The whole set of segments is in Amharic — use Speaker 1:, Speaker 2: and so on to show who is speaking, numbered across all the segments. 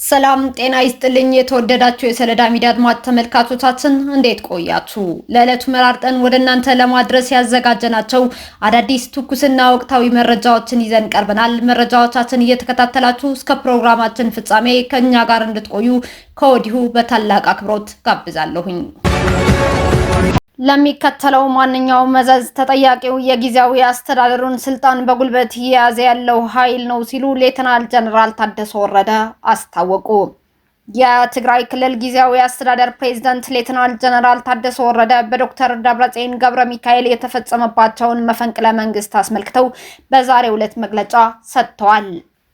Speaker 1: ሰላም ጤና ይስጥልኝ የተወደዳችሁ የሰለዳ ሚዲያ አድማጭ ተመልካቾቻችን እንዴት ቆያችሁ? ለዕለቱ መራርጠን ወደ እናንተ ለማድረስ ያዘጋጀናቸው አዳዲስ ትኩስና ወቅታዊ መረጃዎችን ይዘን ቀርበናል። መረጃዎቻችን እየተከታተላችሁ እስከ ፕሮግራማችን ፍጻሜ ከኛ ጋር እንድትቆዩ ከወዲሁ በታላቅ አክብሮት ጋብዛለሁኝ። ለሚከተለው ማንኛውም መዘዝ ተጠያቂው የጊዜያዊ አስተዳደሩን ስልጣን በጉልበት እየያዘ ያለው ኃይል ነው ሲሉ ሌተናል ጀነራል ታደሰ ወረደ አስታወቁ። የትግራይ ክልል ጊዜያዊ አስተዳደር ፕሬዝዳንት ሌተናል ጀነራል ታደሰ ወረደ በዶክተር ደብረጽዮን ገብረ ሚካኤል የተፈጸመባቸውን መፈንቅለ መንግስት አስመልክተው በዛሬው ዕለት መግለጫ ሰጥተዋል።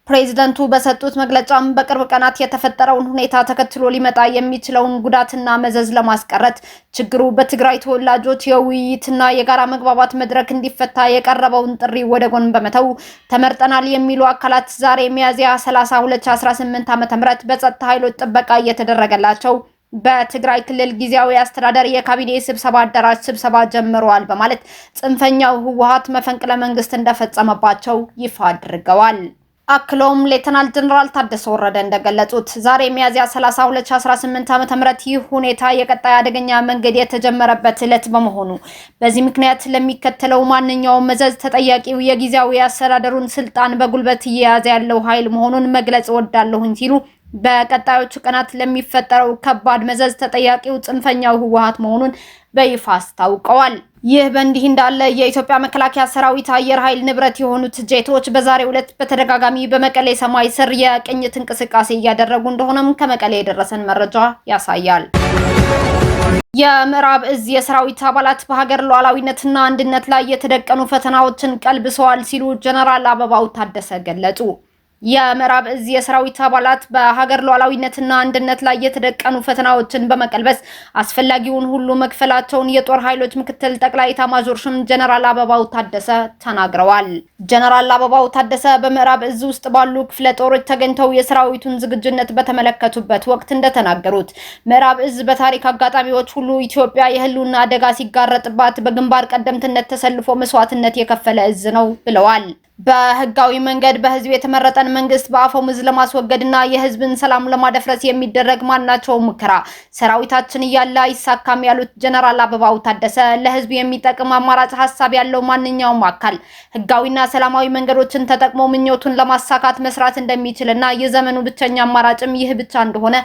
Speaker 1: ፕሬዝዳንቱ በሰጡት መግለጫም በቅርብ ቀናት የተፈጠረውን ሁኔታ ተከትሎ ሊመጣ የሚችለውን ጉዳትና መዘዝ ለማስቀረት ችግሩ በትግራይ ተወላጆች የውይይትና የጋራ መግባባት መድረክ እንዲፈታ የቀረበውን ጥሪ ወደ ጎን በመተው ተመርጠናል የሚሉ አካላት ዛሬ ሚያዝያ 30 2018 ዓ.ም በጸጥታ ኃይሎች ጥበቃ እየተደረገላቸው በትግራይ ክልል ጊዜያዊ አስተዳደር የካቢኔ ስብሰባ አዳራሽ ስብሰባ ጀምረዋል በማለት ጽንፈኛው ህወሓት መፈንቅለ መንግስት እንደፈጸመባቸው ይፋ አድርገዋል። አክሎም ሌተናል ጀነራል ታደሰ ወረደ እንደገለጹት ዛሬ ሚያዝያ 30 2018 ዓ.ም ይህ ሁኔታ የቀጣይ አደገኛ መንገድ የተጀመረበት ዕለት በመሆኑ በዚህ ምክንያት ለሚከተለው ማንኛውም መዘዝ ተጠያቂው የጊዜያዊ አስተዳደሩን ስልጣን በጉልበት እየያዘ ያለው ኃይል መሆኑን መግለጽ እወዳለሁኝ ሲሉ በቀጣዮቹ ቀናት ለሚፈጠረው ከባድ መዘዝ ተጠያቂው ጽንፈኛው ህወሓት መሆኑን በይፋ አስታውቀዋል። ይህ በእንዲህ እንዳለ የኢትዮጵያ መከላከያ ሰራዊት አየር ኃይል ንብረት የሆኑት ጄቶች በዛሬው ዕለት በተደጋጋሚ በመቀሌ ሰማይ ስር የቅኝት እንቅስቃሴ እያደረጉ እንደሆነም ከመቀሌ የደረሰን መረጃ ያሳያል። የምዕራብ እዝ የሰራዊት አባላት በሀገር ሉዓላዊነትና አንድነት ላይ የተደቀኑ ፈተናዎችን ቀልብሰዋል ሲሉ ጀነራል አበባው ታደሰ ገለጹ። የምዕራብ እዝ የሰራዊት አባላት በሀገር ሉዓላዊነትና አንድነት ላይ የተደቀኑ ፈተናዎችን በመቀልበስ አስፈላጊውን ሁሉ መክፈላቸውን የጦር ኃይሎች ምክትል ጠቅላይ ኤታማዦር ሹም ጀነራል አበባው ታደሰ ተናግረዋል። ጀነራል አበባው ታደሰ በምዕራብ እዝ ውስጥ ባሉ ክፍለ ጦሮች ተገኝተው የሰራዊቱን ዝግጁነት በተመለከቱበት ወቅት እንደተናገሩት ምዕራብ እዝ በታሪክ አጋጣሚዎች ሁሉ ኢትዮጵያ የህልውና አደጋ ሲጋረጥባት በግንባር ቀደምትነት ተሰልፎ መስዋዕትነት የከፈለ እዝ ነው ብለዋል። በህጋዊ መንገድ በህዝብ የተመረጠን መንግስት በአፈሙዝ ለማስወገድና የህዝብን ሰላም ለማደፍረስ የሚደረግ ማናቸው ሙከራ ሰራዊታችን እያለ አይሳካም ያሉት ጀነራል አበባው ታደሰ ለህዝብ የሚጠቅም አማራጭ ሐሳብ ያለው ማንኛውም አካል ህጋዊና ሰላማዊ መንገዶችን ተጠቅሞ ምኞቱን ለማሳካት መስራት እንደሚችልና የዘመኑ ብቸኛ አማራጭም ይህ ብቻ እንደሆነ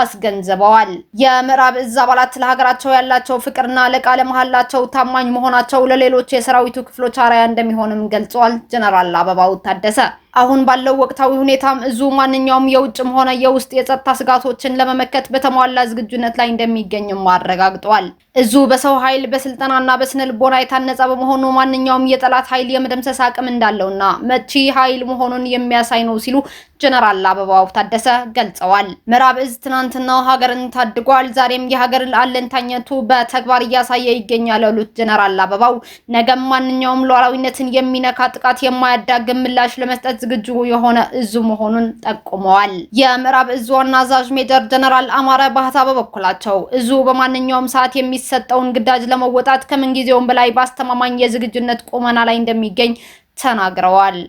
Speaker 1: አስገንዝበዋል። የምዕራብ እዝ አባላት ለሀገራቸው ያላቸው ፍቅርና ለቃለ መሐላቸው ታማኝ መሆናቸው ለሌሎች የሰራዊቱ ክፍሎች አርአያ እንደሚሆንም ገልጸዋል። ጀነራል አበባው ታደሰ አሁን ባለው ወቅታዊ ሁኔታም እዙ ማንኛውም የውጭም ሆነ የውስጥ የጸጥታ ስጋቶችን ለመመከት በተሟላ ዝግጁነት ላይ እንደሚገኝም አረጋግጧል። እዙ በሰው ኃይል በስልጠናና በስነ ልቦና የታነጸ በመሆኑ ማንኛውም የጠላት ኃይል የመደምሰስ አቅም እንዳለውና መቺ ኃይል መሆኑን የሚያሳይ ነው ሲሉ ጀነራል አበባው ታደሰ ገልጸዋል። ምዕራብ እዝ ትናንትና ሀገርን ታድጓል፣ ዛሬም የሀገር አለኝታነቱ በተግባር እያሳየ ይገኛል ያሉት ጀነራል አበባው ነገም ማንኛውም ሉዓላዊነትን የሚነካ ጥቃት የማያዳግም ምላሽ ለመስጠት ዝግጁ የሆነ እዙ መሆኑን ጠቁመዋል። የምዕራብ እዝ ዋና አዛዥ ሜጀር ጀነራል አማረ ባህታ በበኩላቸው እዙ በማንኛውም ሰዓት የሚሰጠውን ግዳጅ ለመወጣት ከምንጊዜውም በላይ በአስተማማኝ የዝግጁነት ቁመና ላይ እንደሚገኝ ተናግረዋል።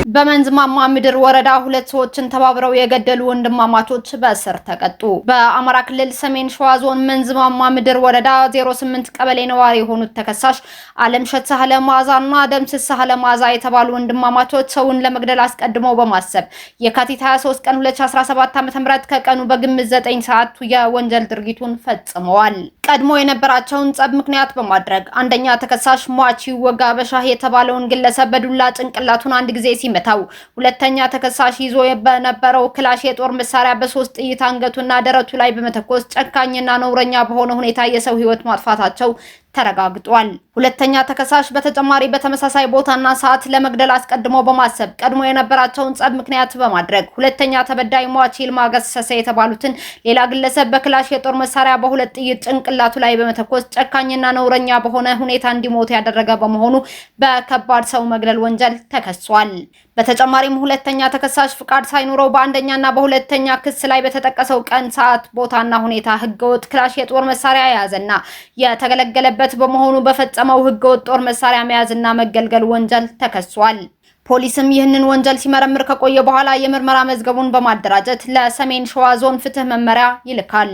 Speaker 1: በመንዝማማ ምድር ወረዳ ሁለት ሰዎችን ተባብረው የገደሉ ወንድማማቾች በእስር ተቀጡ። በአማራ ክልል ሰሜን ሸዋ ዞን መንዝማማ ምድር ወረዳ 08 ቀበሌ ነዋሪ የሆኑት ተከሳሽ አለምሸት ሳህለ ማዛና ደምስስ ሳህለ ማዛ የተባሉ ወንድማማቾች ሰውን ለመግደል አስቀድመው በማሰብ የካቲት 23 ቀን 2017 ዓ.ም ከቀኑ በግምት 9 ሰዓት የወንጀል ድርጊቱን ፈጽመዋል። ቀድሞ የነበራቸውን ጸብ ምክንያት በማድረግ አንደኛ ተከሳሽ ሟቺ ወጋ በሻህ የተባለውን ግለሰብ በዱላ ጭንቅላቱን አንድ ጊዜ ሲመታው፣ ሁለተኛ ተከሳሽ ይዞ በነበረው ክላሽ የጦር መሳሪያ በ3 ጥይት አንገቱና ደረቱ ላይ በመተኮስ ጨካኝና ነውረኛ በሆነ ሁኔታ የሰው ሕይወት ማጥፋታቸው ተረጋግጧል። ሁለተኛ ተከሳሽ በተጨማሪ በተመሳሳይ ቦታና ሰዓት ለመግደል አስቀድሞ በማሰብ ቀድሞ የነበራቸውን ጸብ ምክንያት በማድረግ ሁለተኛ ተበዳይ ሟች ይልማ ገሰሰ የተባሉትን ሌላ ግለሰብ በክላሽ የጦር መሳሪያ በ2 ጥይት ጭንቅላቱ ላይ በመተኮስ ጨካኝና ነውረኛ በሆነ ሁኔታ እንዲሞት ያደረገ በመሆኑ በከባድ ሰው መግደል ወንጀል ተከሷል። በተጨማሪም ሁለተኛ ተከሳሽ ፍቃድ ሳይኖረው በአንደኛና በሁለተኛ ክስ ላይ በተጠቀሰው ቀን፣ ሰዓት፣ ቦታና ሁኔታ ህገወጥ ክላሽ የጦር መሳሪያ የያዘና የተገለገለበት በመሆኑ በፈጸመው ህገወጥ ጦር መሳሪያ መያዝና መገልገል ወንጀል ተከሷል። ፖሊስም ይህንን ወንጀል ሲመረምር ከቆየ በኋላ የምርመራ መዝገቡን በማደራጀት ለሰሜን ሸዋ ዞን ፍትህ መምሪያ ይልካል።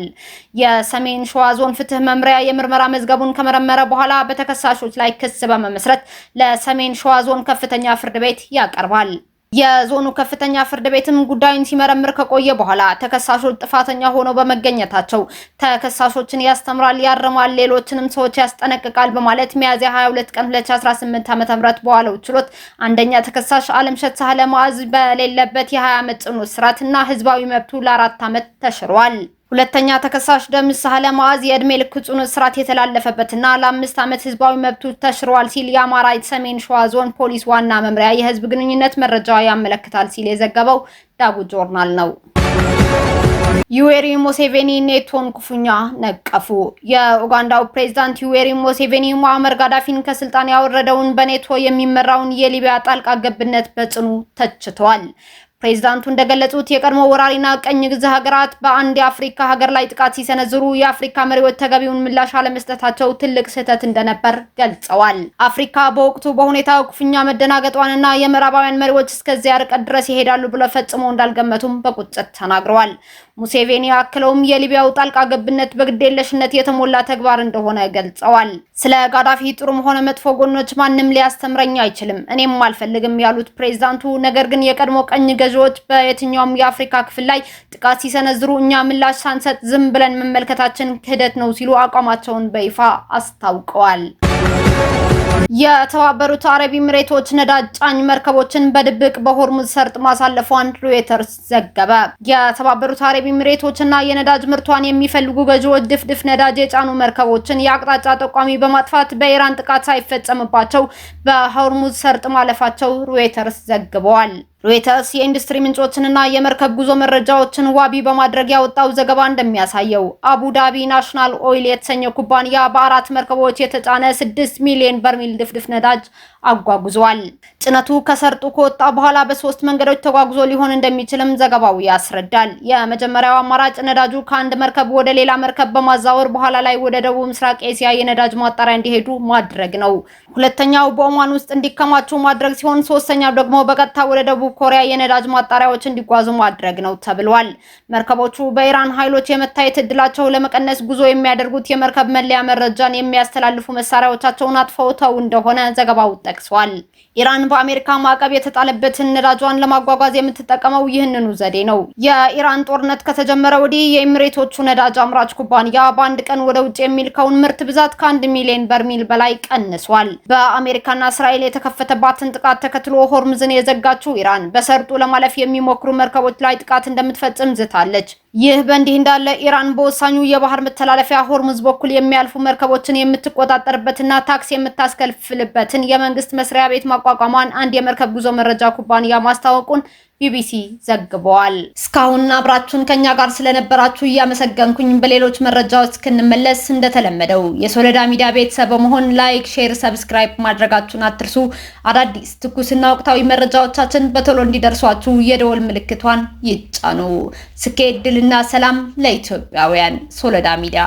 Speaker 1: የሰሜን ሸዋ ዞን ፍትህ መምሪያ የምርመራ መዝገቡን ከመረመረ በኋላ በተከሳሾች ላይ ክስ በመመስረት ለሰሜን ሸዋ ዞን ከፍተኛ ፍርድ ቤት ያቀርባል። የዞኑ ከፍተኛ ፍርድ ቤትም ጉዳዩን ሲመረምር ከቆየ በኋላ ተከሳሾች ጥፋተኛ ሆነው በመገኘታቸው ተከሳሾችን ያስተምራል፣ ያርማል፣ ሌሎችንም ሰዎች ያስጠነቅቃል በማለት ሚያዝያ 22 ቀን 2018 ዓ.ም በዋለው ችሎት አንደኛ ተከሳሽ አለምሸት ሳህለ መዓዝ በሌለበት የ20 ዓመት ጽኑ እስራትና ህዝባዊ መብቱ ለ4 ዓመት ተሽሯል። ሁለተኛ ተከሳሽ ደምስ ሳህለ መዓዝ የእድሜ ልክ ጽኑ እስራት የተላለፈበትና ለ5 ዓመት ህዝባዊ መብቱ ተሽሯል ሲል የአማራ ሰሜን ሸዋ ዞን ፖሊስ ዋና መምሪያ የህዝብ ግንኙነት መረጃ ያመለክታል ሲል የዘገበው ዳጉ ጆርናል ነው። ዩዌሪ ሙሴቬኒ ኔቶን ክፉኛ ነቀፉ። የኡጋንዳው ፕሬዝዳንት ዩዌሪ ሙሴቬኒ ሙአመር ጋዳፊን ከስልጣን ያወረደውን በኔቶ የሚመራውን የሊቢያ ጣልቃ ገብነት በጽኑ ተችተዋል። ፕሬዝዳንቱ እንደገለጹት የቀድሞ ወራሪና ቀኝ ግዛት ሀገራት በአንድ የአፍሪካ ሀገር ላይ ጥቃት ሲሰነዝሩ የአፍሪካ መሪዎች ተገቢውን ምላሽ አለመስጠታቸው ትልቅ ስህተት እንደነበር ገልጸዋል። አፍሪካ በወቅቱ በሁኔታው ክፉኛ መደናገጧንና የምዕራባውያን መሪዎች እስከዚያ ርቀት ድረስ ይሄዳሉ ብለው ፈጽሞ እንዳልገመቱም በቁጭት ተናግረዋል። ሙሴቬኒ አክለውም የሊቢያው ጣልቃ ገብነት በግዴለሽነት የተሞላ ተግባር እንደሆነ ገልጸዋል። ስለ ጋዳፊ ጥሩም ሆነ መጥፎ ጎኖች ማንም ሊያስተምረኝ አይችልም፣ እኔም አልፈልግም ያሉት ፕሬዝዳንቱ ነገር ግን የቀድሞ ቀኝ ገዢዎች በየትኛውም የአፍሪካ ክፍል ላይ ጥቃት ሲሰነዝሩ እኛ ምላሽ ሳንሰጥ ዝም ብለን መመልከታችን ክህደት ነው ሲሉ አቋማቸውን በይፋ አስታውቀዋል። የተባበሩት አረብ ኤሚሬቶች ነዳጅ ጫኝ መርከቦችን በድብቅ በሆርሙዝ ሰርጥ ማሳለፏን ሮይተርስ ዘገበ። የተባበሩት አረብ ኤሚሬቶችና የነዳጅ ምርቷን የሚፈልጉ ገዢዎች ድፍድፍ ነዳጅ የጫኑ መርከቦችን የአቅጣጫ ጠቋሚ በማጥፋት በኢራን ጥቃት ሳይፈጸምባቸው በሆርሙዝ ሰርጥ ማለፋቸው ሮይተርስ ዘግበዋል። ሮይተርስ የኢንዱስትሪ ምንጮችንና የመርከብ ጉዞ መረጃዎችን ዋቢ በማድረግ ያወጣው ዘገባ እንደሚያሳየው አቡዳቢ ናሽናል ኦይል የተሰኘው ኩባንያ በ4 መርከቦች የተጫነ 6 ሚሊዮን በርሜል ድፍድፍ ነዳጅ አጓጉዟል። ጭነቱ ከሰርጡ ከወጣ በኋላ በ3 መንገዶች ተጓጉዞ ሊሆን እንደሚችልም ዘገባው ያስረዳል። የመጀመሪያው አማራጭ ነዳጁ ከአንድ መርከብ ወደ ሌላ መርከብ በማዛወር በኋላ ላይ ወደ ደቡብ ምስራቅ ኤሲያ የነዳጅ ማጣሪያ እንዲሄዱ ማድረግ ነው። ሁለተኛው በኦማን ውስጥ እንዲከማቹ ማድረግ ሲሆን ሶስተኛው ደግሞ በቀጥታ ወደ ደቡብ ኮሪያ የነዳጅ ማጣሪያዎች እንዲጓዙ ማድረግ ነው ተብሏል። መርከቦቹ በኢራን ኃይሎች የመታየት እድላቸው ለመቀነስ ጉዞ የሚያደርጉት የመርከብ መለያ መረጃን የሚያስተላልፉ መሳሪያዎቻቸውን አጥፍተው እንደሆነ ዘገባው ጠቅሷል። ኢራን በአሜሪካ ማዕቀብ የተጣለበትን ነዳጇን ለማጓጓዝ የምትጠቀመው ይህንኑ ዘዴ ነው። የኢራን ጦርነት ከተጀመረ ወዲህ የኤሚሬቶቹ ነዳጅ አምራች ኩባንያ በአንድ ቀን ወደ ውጭ የሚልከውን ምርት ብዛት ከ1 ሚሊዮን በርሜል በላይ ቀንሷል። በአሜሪካና እስራኤል የተከፈተባትን ጥቃት ተከትሎ ሆርሙዝን የዘጋችው ኢራን በሰርጡ ለማለፍ የሚሞክሩ መርከቦች ላይ ጥቃት እንደምትፈጽም ዝታለች። ይህ በእንዲህ እንዳለ ኢራን በወሳኙ የባህር መተላለፊያ ሆርሙዝ በኩል የሚያልፉ መርከቦችን የምትቆጣጠርበትና ታክስ የምታስከፍልበትን የመንግስት መስሪያ ቤት ማቋቋሟን አንድ የመርከብ ጉዞ መረጃ ኩባንያ ማስታወቁን ቢቢሲ ዘግቧል። እስካሁን አብራችሁን ከኛ ጋር ስለነበራችሁ እያመሰገንኩኝ በሌሎች መረጃዎች እስክንመለስ እንደተለመደው የሶለዳ ሚዲያ ቤተሰብ በመሆን ላይክ፣ ሼር፣ ሰብስክራይብ ማድረጋችሁን አትርሱ። አዳዲስ ትኩስና ወቅታዊ መረጃዎቻችን በቶሎ እንዲደርሷችሁ የደወል ምልክቷን ይጫኑ። ስኬት፣ ድልና ሰላም ለኢትዮጵያውያን። ሶለዳ ሚዲያ